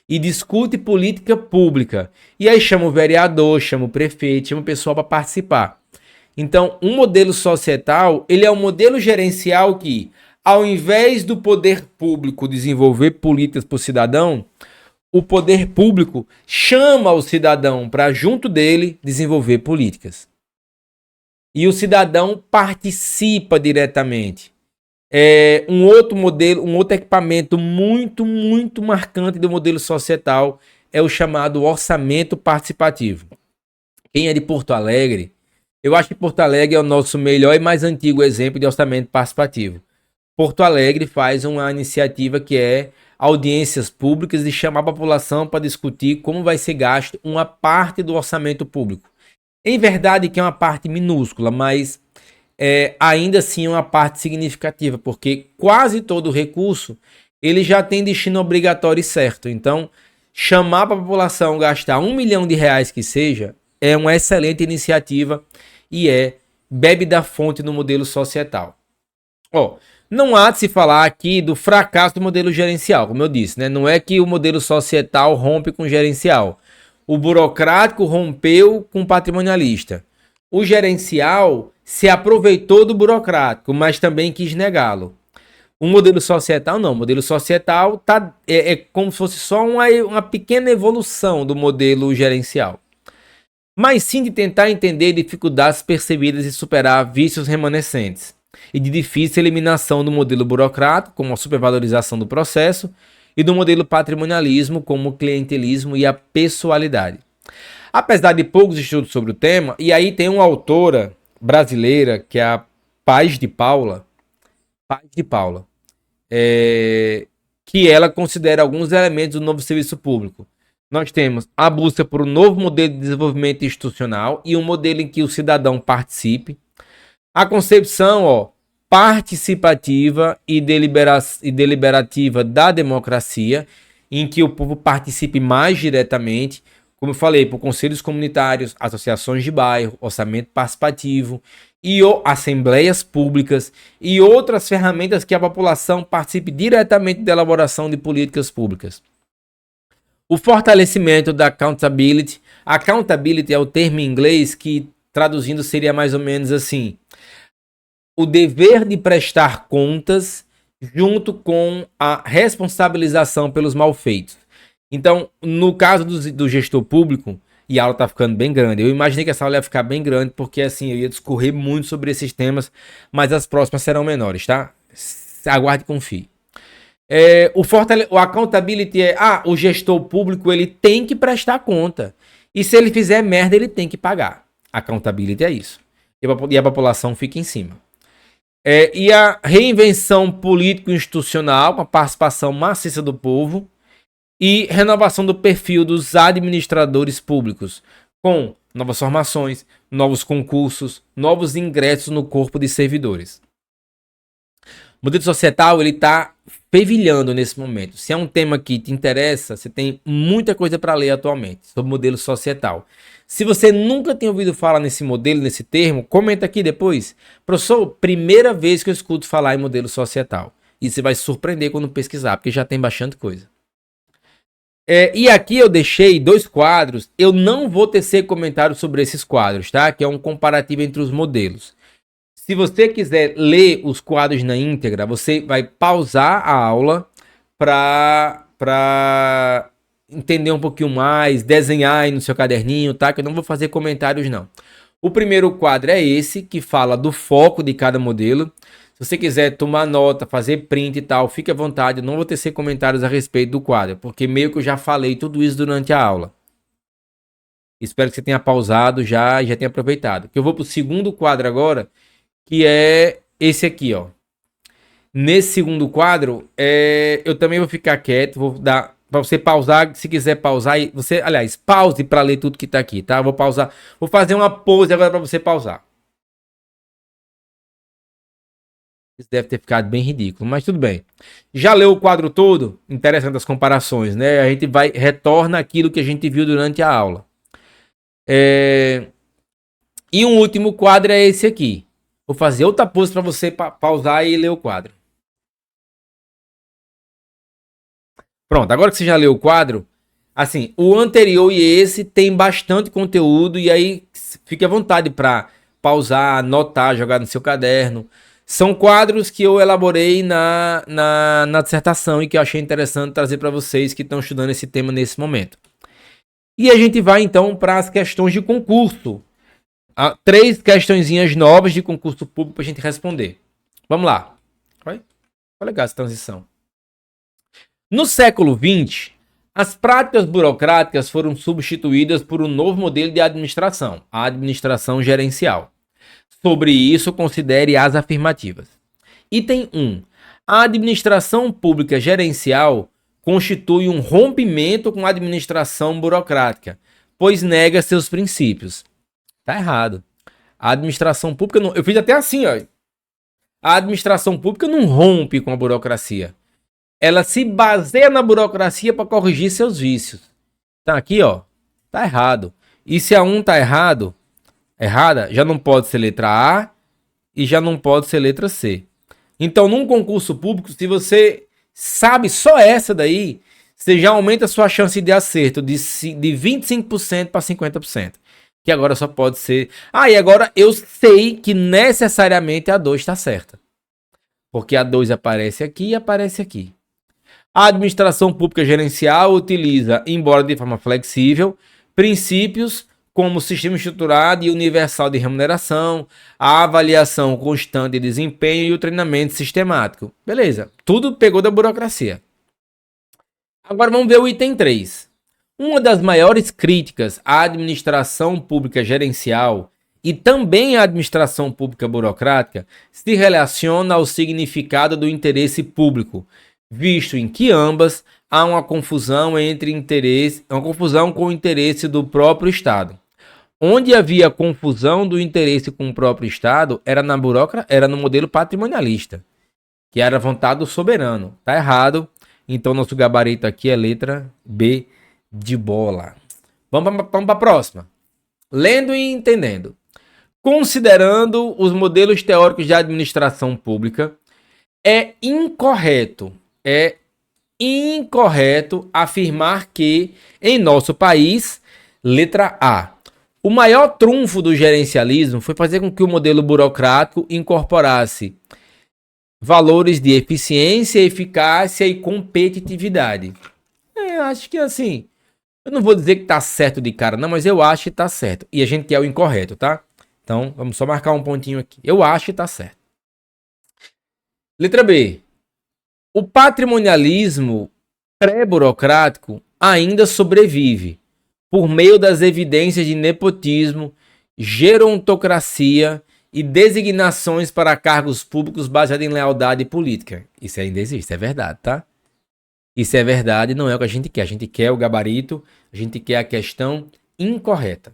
e discute política pública. E aí chama o vereador, chama o prefeito, chama o pessoal para participar. Então, um modelo societal, ele é um modelo gerencial que, ao invés do poder público desenvolver políticas para o cidadão, o poder público chama o cidadão para, junto dele, desenvolver políticas. E o cidadão participa diretamente. Um outro modelo, um outro equipamento muito, muito marcante do modelo societal é o chamado orçamento participativo. Quem é de Porto Alegre, eu acho que Porto Alegre é o nosso melhor e mais antigo exemplo de orçamento participativo. Porto Alegre faz uma iniciativa que é audiências públicas e chamar a população para discutir como vai ser gasto uma parte do orçamento público. Em verdade que é uma parte minúscula, mas ainda assim é uma parte significativa, porque quase todo recurso ele já tem destino obrigatório e certo. Então, chamar para a população gastar R$1 milhão que seja, é uma excelente iniciativa e bebe da fonte no modelo societal. Não há de se falar aqui do fracasso do modelo gerencial, como eu disse, né? Não é que o modelo societal rompe com o gerencial. O burocrático rompeu com o patrimonialista. O gerencial se aproveitou do burocrático, mas também quis negá-lo. O modelo societal não. O modelo societal é como se fosse só uma pequena evolução do modelo gerencial. Mas sim de tentar entender dificuldades percebidas e superar vícios remanescentes. E de difícil eliminação do modelo burocrático, como a supervalorização do processo, e do modelo patrimonialismo, como o clientelismo e a pessoalidade. Apesar de poucos estudos sobre o tema, e aí tem uma autora brasileira, que é a Paz de Paula, que ela considera alguns elementos do novo serviço público. Nós temos a busca por um novo modelo de desenvolvimento institucional e um modelo em que o cidadão participe. A concepção participativa e deliberativa da democracia, em que o povo participe mais diretamente, como eu falei, por conselhos comunitários, associações de bairro, orçamento participativo e assembleias públicas e outras ferramentas que a população participe diretamente da elaboração de políticas públicas. O fortalecimento da accountability. Accountability é o termo em inglês que, traduzindo, seria mais ou menos assim: o dever de prestar contas junto com a responsabilização pelos malfeitos. Então, no caso do gestor público, e a aula tá ficando bem grande, eu imaginei que essa aula ia ficar bem grande, porque assim, eu ia discorrer muito sobre esses temas, mas as próximas serão menores, tá? Aguarde e confie. O accountability o gestor público ele tem que prestar conta. E se ele fizer merda, ele tem que pagar. Accountability é isso. E a população fica em cima. E a reinvenção político-institucional, com a participação maciça do povo, e renovação do perfil dos administradores públicos, com novas formações, novos concursos, novos ingressos no corpo de servidores. O modelo societal ele está fervilhando nesse momento. Se é um tema que te interessa, você tem muita coisa para ler atualmente sobre o modelo societal. Se você nunca tem ouvido falar nesse modelo, nesse termo, comenta aqui depois. Professor, primeira vez que eu escuto falar em modelo societal. E você vai se surpreender quando pesquisar, porque já tem bastante coisa. E aqui eu deixei 2 quadros. Eu não vou tecer comentários sobre esses quadros, tá? Que é um comparativo entre os modelos. Se você quiser ler os quadros na íntegra, você vai pausar a aula para entender um pouquinho mais, desenhar aí no seu caderninho, tá? Que eu não vou fazer comentários, não. O primeiro quadro é esse, que fala do foco de cada modelo. Se você quiser tomar nota, fazer print e tal, fique à vontade. Eu não vou tecer comentários a respeito do quadro, porque meio que eu já falei tudo isso durante a aula. Espero que você tenha pausado já e já tenha aproveitado. Que eu vou para o segundo quadro agora, que é esse aqui, ó. Nesse segundo quadro, eu também vou ficar quieto, vou dar para você pausar, se quiser pausar, aliás, pause para ler tudo que tá aqui, tá? Vou pausar, vou fazer uma pause agora para você pausar. Isso deve ter ficado bem ridículo, mas tudo bem. Já leu o quadro todo? Interessante as comparações, né? A gente retorna aquilo que a gente viu durante a aula. E um último quadro é esse aqui. Vou fazer outra pose para você pausar e ler o quadro. Pronto, agora que você já leu o quadro, assim, o anterior e esse tem bastante conteúdo e aí fique à vontade para pausar, anotar, jogar no seu caderno. São quadros que eu elaborei na dissertação e que eu achei interessante trazer para vocês que estão estudando esse tema nesse momento. E a gente vai então para as questões de concurso. 3 questõezinhas novas de concurso público para a gente responder. Vamos lá. Foi legal essa transição. No século XX, as práticas burocráticas foram substituídas por um novo modelo de administração, a administração gerencial. Sobre isso, considere as afirmativas. Item 1. A administração pública gerencial constitui um rompimento com a administração burocrática, pois nega seus princípios. Tá errado. A administração pública não... Eu fiz até assim, ó. A administração pública não rompe com a burocracia. Ela se baseia na burocracia para corrigir seus vícios. Tá aqui, ó. Tá errado. E se a 1 tá errada, já não pode ser letra A e já não pode ser letra C. Então, num concurso público, se você sabe só essa daí, você já aumenta a sua chance de acerto de 25% para 50%. Que agora só pode ser... e agora eu sei que necessariamente a 2 está certa. Porque a 2 aparece aqui e aparece aqui. A administração pública gerencial utiliza, embora de forma flexível, princípios como o sistema estruturado e universal de remuneração, a avaliação constante de desempenho e o treinamento sistemático. Beleza, tudo pegou da burocracia. Agora vamos ver o item 3. Uma das maiores críticas à administração pública gerencial e também à administração pública burocrática se relaciona ao significado do interesse público, visto em que ambas há uma confusão com o interesse do próprio Estado. Onde havia confusão do interesse com o próprio Estado era no modelo patrimonialista, que era a vontade do soberano. Tá errado. Então nosso gabarito aqui é letra B de bola. Vamos para a próxima. Lendo e entendendo. Considerando os modelos teóricos de administração pública, é incorreto afirmar que, em nosso país, letra A, o maior trunfo do gerencialismo foi fazer com que o modelo burocrático incorporasse valores de eficiência, eficácia e competitividade. Acho que assim, eu não vou dizer que tá certo de cara não, mas eu acho que tá certo. E a gente quer o incorreto, tá? Então, vamos só marcar um pontinho aqui. Eu acho que tá certo. Letra B. O patrimonialismo pré-burocrático ainda sobrevive por meio das evidências de nepotismo, gerontocracia e designações para cargos públicos baseados em lealdade política. Isso ainda existe, é verdade, tá? Isso é verdade, não é o que a gente quer. A gente quer o gabarito, a gente quer a questão incorreta.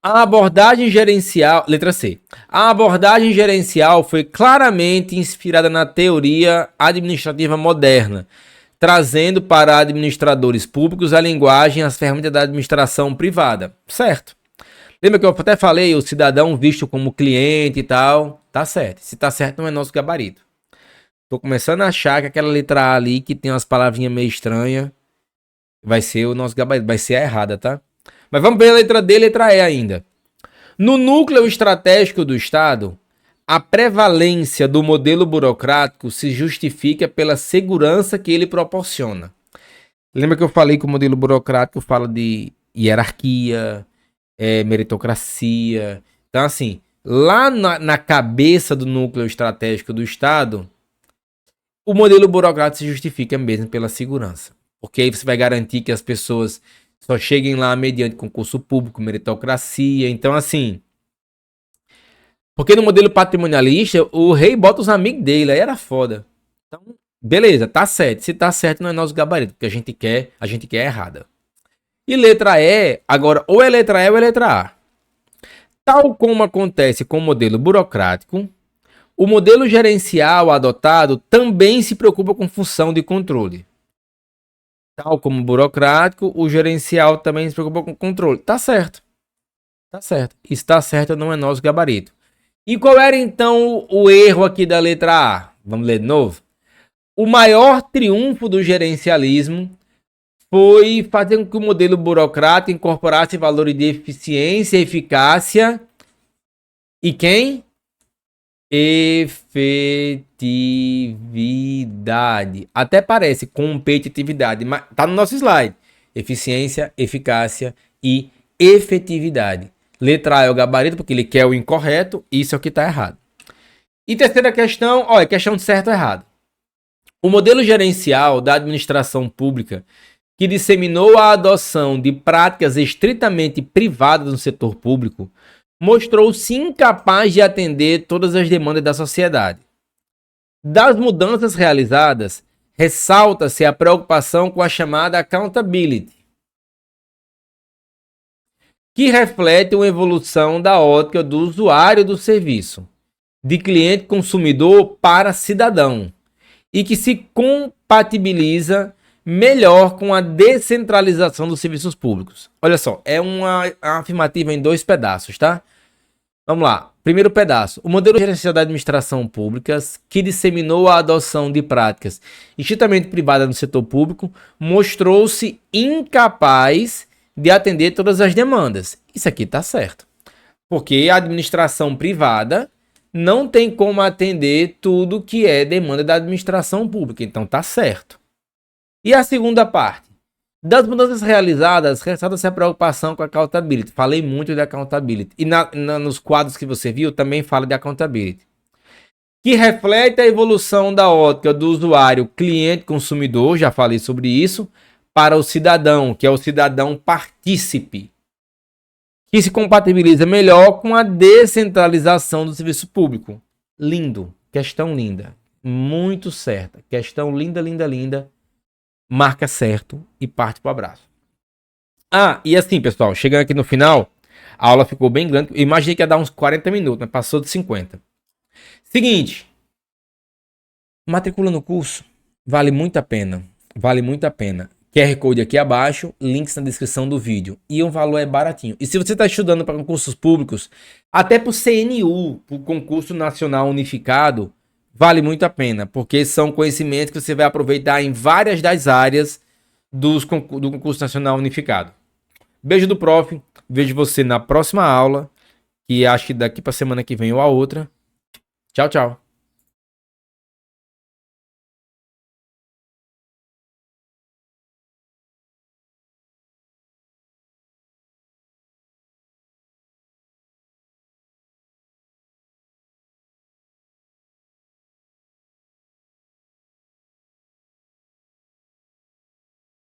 A abordagem gerencial, letra C. A abordagem gerencial foi claramente inspirada na teoria administrativa moderna, trazendo para administradores públicos a linguagem e as ferramentas da administração privada. Certo. Lembra que eu até falei, o cidadão visto como cliente e tal? Tá certo. Se tá certo, não é nosso gabarito. Tô começando a achar que aquela letra A ali, que tem umas palavrinhas meio estranhas, vai ser o nosso gabarito. Vai ser a errada, tá? Mas vamos ver a letra D e a letra E ainda. No núcleo estratégico do Estado, a prevalência do modelo burocrático se justifica pela segurança que ele proporciona. Lembra que eu falei que o modelo burocrático fala de hierarquia, meritocracia. Então, assim, lá na cabeça do núcleo estratégico do Estado, o modelo burocrático se justifica mesmo pela segurança. Porque aí você vai garantir que as pessoas só cheguem lá mediante concurso público, meritocracia. Então, assim... Porque no modelo patrimonialista, o rei bota os amigos dele, aí era foda. Então, beleza, tá certo. Se tá certo, não é nosso gabarito, porque a gente quer errada. E letra E, agora, ou é letra E ou é letra A. Tal como acontece com o modelo burocrático, o modelo gerencial adotado também se preocupa com função de controle. Tal como o burocrático, o gerencial também se preocupa com controle. Tá certo. Tá certo. E se tá certo, não é nosso gabarito. E qual era então o erro aqui da letra A? Vamos ler de novo? O maior triunfo do gerencialismo foi fazer com que o modelo burocrático incorporasse valores de eficiência, eficácia e quem? Efetividade. Até parece competitividade, mas tá no nosso slide. Eficiência, eficácia e efetividade. Letra A é o gabarito, porque ele quer o incorreto. Isso é o que está errado. E terceira questão, é questão de certo ou errado. O modelo gerencial da administração pública, que disseminou a adoção de práticas estritamente privadas no setor público, mostrou-se incapaz de atender todas as demandas da sociedade. Das mudanças realizadas, ressalta-se a preocupação com a chamada accountability, que reflete uma evolução da ótica do usuário do serviço, de cliente consumidor para cidadão, e que se compatibiliza melhor com a descentralização dos serviços públicos. Olha só, é uma afirmativa em 2 pedaços, tá? Vamos lá. Primeiro pedaço. O modelo gerencial da administração pública, que disseminou a adoção de práticas estritamente privadas no setor público, mostrou-se incapaz de atender todas as demandas. Isso aqui está certo. Porque a administração privada não tem como atender tudo que é demanda da administração pública. Então está certo. E a segunda parte? Das mudanças realizadas, ressalta-se a preocupação com a accountability. Falei muito de accountability. E nos quadros que você viu, também fala de accountability. Que reflete a evolução da ótica do usuário, cliente, consumidor, já falei sobre isso, para o cidadão, que é o cidadão partícipe. Que se compatibiliza melhor com a descentralização do serviço público. Lindo. Questão linda. Muito certa. Questão linda, linda, linda. Marca certo e parte pro abraço. Ah, e assim, pessoal, chegando aqui no final, a aula ficou bem grande. Eu imaginei que ia dar uns 40 minutos, mas passou de 50. Seguinte, matricula no curso, vale muito a pena. Vale muito a pena. QR Code aqui abaixo, links na descrição do vídeo. E o valor é baratinho. E se você está estudando para concursos públicos, até para o CNU, para o Concurso Nacional Unificado, vale muito a pena, porque são conhecimentos que você vai aproveitar em várias das áreas do Concurso Nacional Unificado. Beijo do prof, vejo você na próxima aula, que acho que daqui para semana que vem ou a outra. Tchau, tchau.